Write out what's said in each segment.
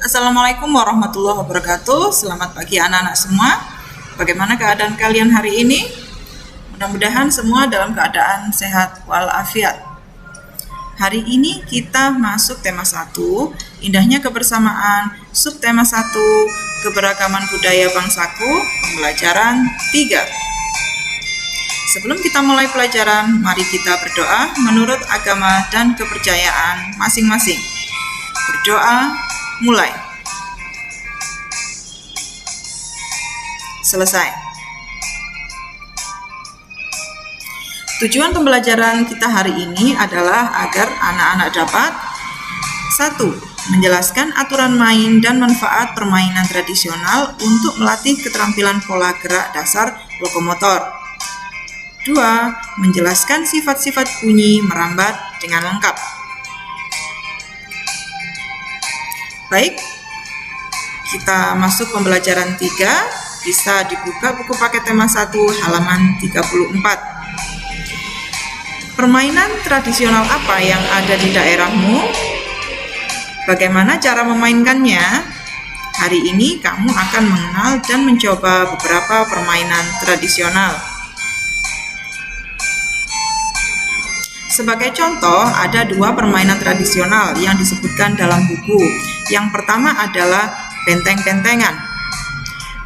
Assalamualaikum warahmatullahi wabarakatuh. Selamat pagi anak-anak semua. Bagaimana keadaan kalian hari ini? Mudah-mudahan semua dalam keadaan sehat walafiat. Hari ini kita masuk tema 1, indahnya kebersamaan, subtema 1, keberagaman budaya bangsaku, pembelajaran 3. Sebelum kita mulai pelajaran, mari kita berdoa menurut agama dan kepercayaan masing-masing. Berdoa, mulai. Selesai. Tujuan pembelajaran kita hari ini adalah agar anak-anak dapat 1. Menjelaskan aturan main dan manfaat permainan tradisional untuk melatih keterampilan pola gerak dasar lokomotor. 2. Menjelaskan sifat-sifat bunyi merambat dengan lengkap. Baik, kita masuk pembelajaran 3, bisa dibuka buku paket tema 1 halaman 34. Permainan tradisional apa yang ada di daerahmu? Bagaimana cara memainkannya? Hari ini kamu akan mengenal dan mencoba beberapa permainan tradisional. Sebagai contoh, ada 2 permainan tradisional yang disebutkan dalam buku. Yang pertama adalah benteng-bentengan.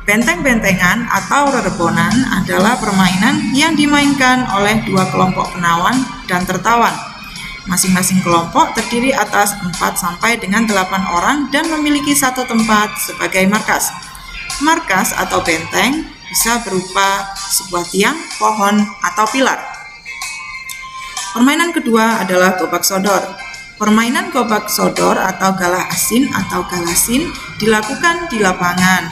Benteng-bentengan atau rerebonan adalah permainan yang dimainkan oleh 2 kelompok penawan dan tertawan. Masing-masing kelompok terdiri atas 4 sampai dengan 8 orang dan memiliki satu tempat sebagai markas. Markas atau benteng bisa berupa sebuah tiang, pohon, atau pilar. Permainan kedua adalah gobak sodor. Permainan gobak sodor atau galah asin atau galasin dilakukan di lapangan.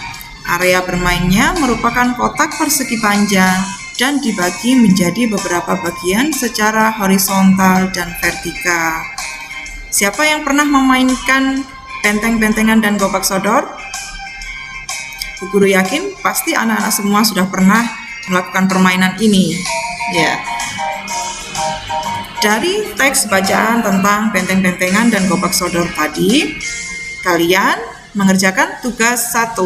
Area bermainnya merupakan kotak persegi panjang dan dibagi menjadi beberapa bagian secara horizontal dan vertikal. Siapa yang pernah memainkan benteng-bentengan dan gobak sodor? Bu Guru yakin pasti anak-anak semua sudah pernah melakukan permainan ini. Ya. Dari teks bacaan tentang benteng-bentengan dan gobak sodor tadi, kalian mengerjakan tugas 1,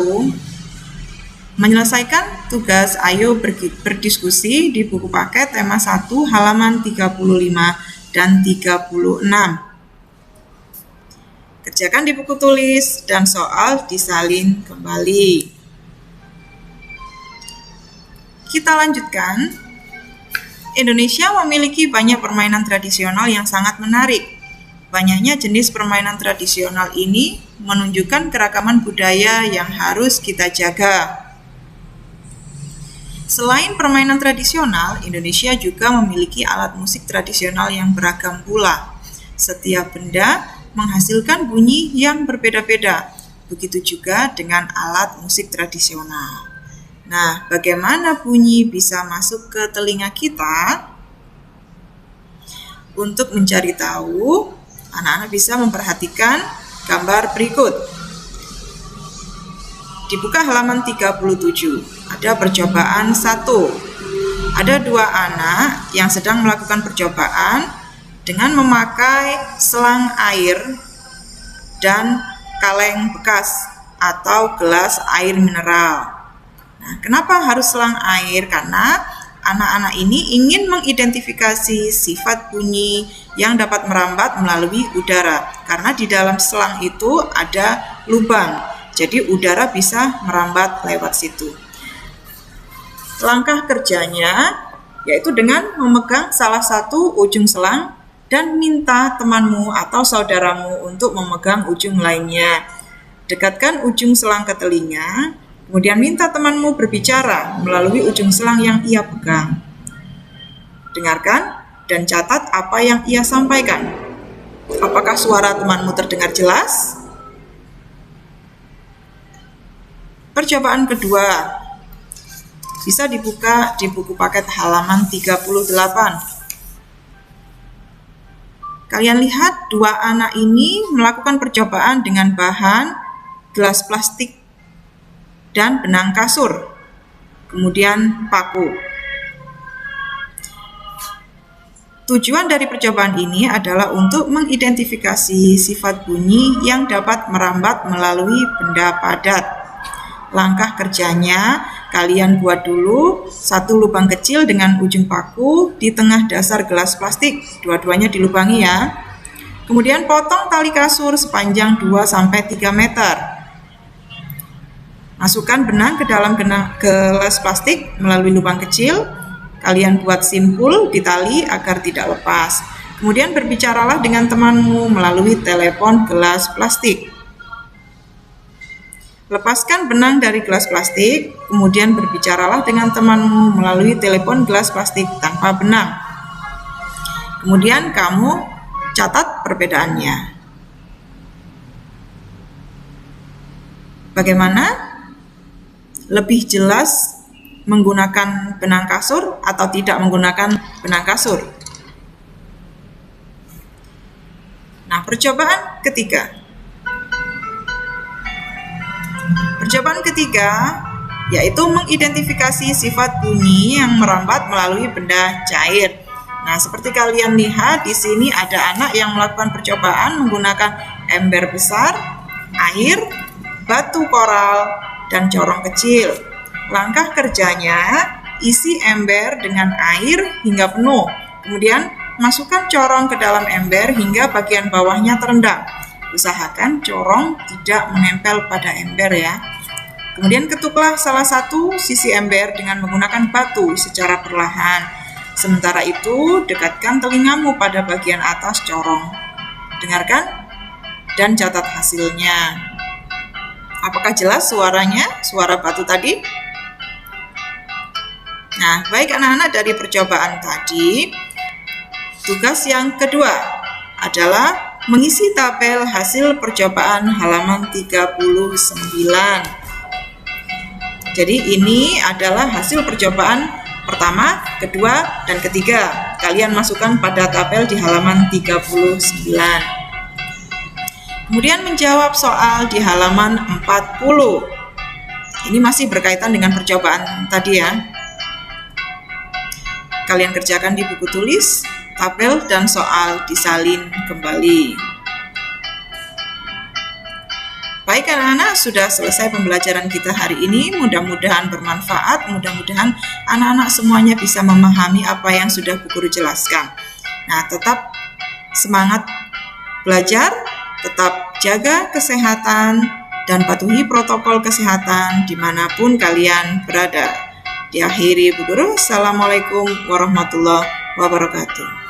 menyelesaikan tugas ayo berdiskusi di buku paket tema 1 halaman 35 dan 36. Kerjakan di buku tulis dan soal disalin kembali. Kita lanjutkan. Indonesia memiliki banyak permainan tradisional yang sangat menarik. Banyaknya jenis permainan tradisional ini menunjukkan keragaman budaya yang harus kita jaga. Selain permainan tradisional, Indonesia juga memiliki alat musik tradisional yang beragam pula. Setiap benda menghasilkan bunyi yang berbeda-beda. Begitu juga dengan alat musik tradisional. Nah, bagaimana bunyi bisa masuk ke telinga kita? Untuk mencari tahu, anak-anak bisa memperhatikan gambar berikut. Dibuka halaman 37, ada percobaan 1. Ada 2 anak yang sedang melakukan percobaan dengan memakai selang air dan kaleng bekas atau gelas air mineral. Nah, kenapa harus selang air? Karena anak-anak ini ingin mengidentifikasi sifat bunyi yang dapat merambat melalui udara. Karena di dalam selang itu ada lubang, jadi udara bisa merambat lewat situ. Langkah kerjanya yaitu dengan memegang salah satu ujung selang dan minta temanmu atau saudaramu untuk memegang ujung lainnya. Dekatkan ujung selang ke telinga. Kemudian minta temanmu berbicara melalui ujung selang yang ia pegang. Dengarkan dan catat apa yang ia sampaikan. Apakah suara temanmu terdengar jelas? Percobaan kedua bisa dibuka di buku paket halaman 38. Kalian lihat 2 anak ini melakukan percobaan dengan bahan gelas plastik dan benang kasur, kemudian paku. Tujuan dari percobaan ini adalah untuk mengidentifikasi sifat bunyi yang dapat merambat melalui benda padat. Langkah kerjanya, kalian buat dulu satu lubang kecil dengan ujung paku di tengah dasar gelas plastik. Dua-duanya dilubangi ya. Kemudian potong tali kasur sepanjang 2-3 meter. Masukkan benang ke dalam gelas plastik melalui lubang kecil. Kalian buat simpul di tali agar tidak lepas. Kemudian berbicaralah dengan temanmu melalui telepon gelas plastik. Lepaskan benang dari gelas plastik, kemudian berbicaralah dengan temanmu melalui telepon gelas plastik tanpa benang. Kemudian kamu catat perbedaannya. Bagaimana? Lebih jelas menggunakan benang kasur atau tidak menggunakan benang kasur? Nah, percobaan ketiga. Percobaan ketiga yaitu mengidentifikasi sifat bunyi yang merambat melalui benda cair. Nah, seperti kalian lihat di sini ada anak yang melakukan percobaan menggunakan ember besar, air, batu koral, dan corong kecil. Langkah kerjanya, isi ember dengan air hingga penuh. Kemudian masukkan corong ke dalam ember hingga bagian bawahnya terendam. Usahakan corong tidak menempel pada ember ya. Kemudian ketuklah salah satu sisi ember dengan menggunakan batu secara perlahan. Sementara itu, dekatkan telingamu pada bagian atas corong. Dengarkan dan catat hasilnya. Apakah jelas suaranya, suara batu tadi? Nah, baik anak-anak, dari percobaan tadi, tugas yang kedua adalah mengisi tabel hasil percobaan halaman 39. Jadi ini adalah hasil percobaan pertama, kedua, dan ketiga. Kalian masukkan pada tabel di halaman 39. Kemudian menjawab soal di halaman 40. Ini masih berkaitan dengan percobaan tadi ya. Kalian kerjakan di buku tulis, tabel, dan soal disalin kembali. Baik anak-anak, sudah selesai pembelajaran kita hari ini. Mudah-mudahan bermanfaat, mudah-mudahan anak-anak semuanya bisa memahami apa yang sudah Bu Guru jelaskan. Nah, tetap semangat belajar, tetap jaga kesehatan, dan patuhi protokol kesehatan dimanapun kalian berada. Diakhiri Bu Guru, Assalamualaikum warahmatullahi wabarakatuh.